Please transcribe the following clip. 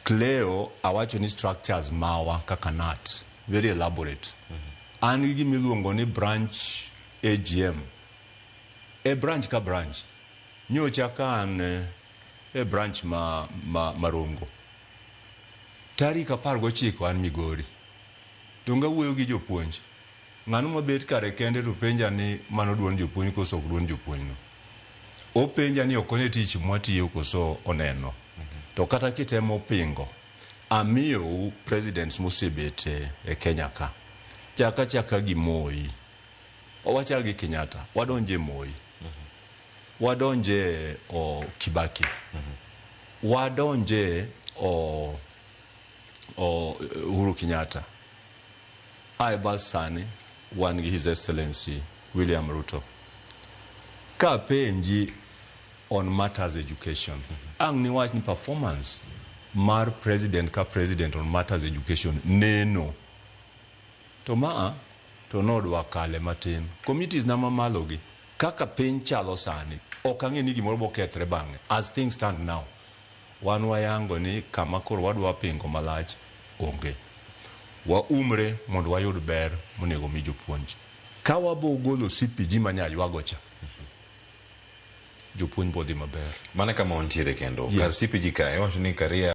Cleo awacho ni structures mawa kaka NAT very elaborate. An gi gimiluongo ni branch AGM. A branch ka branch. Nyocha ka an e branch Marongo. Tarik 19 an Migori. Donga wuoyo gi jopuonj. Ng'ano mabet kare kende to penja ni mano duon jopuonj koso ok duon jopuonj no. O penja ni okone tich mwatiyo koso oneno. To kata kitemo pingo. Amiyo presidents mosebet e Kenya ka. Chaka gi Moi. Owacha gi Kenyatta. Wadonje Moi. Wadonje Kibaki. Wadonje Uhuru Kenyatta. Sani wan gi His Excellency William Ruto. Ka penji on matters education. Ang ni wach ni performance mar president ka president on matters education neno. To to nodwa kale matin. Committees na mamalogi. Kaka piny chalo sani. Okang'e ni gimoro bokethre bang'e. As things stand now. Wan wayango ni kama koro wadwa pingo malach onge. Wa umre mondo wayud ber monego mi jopuonj. Ka wabo golo CPG manya ywago cha. Jopuonj bodhi maber. Mana kama ontiere kendo. Yes. Kar CPG kae wacho ni Karia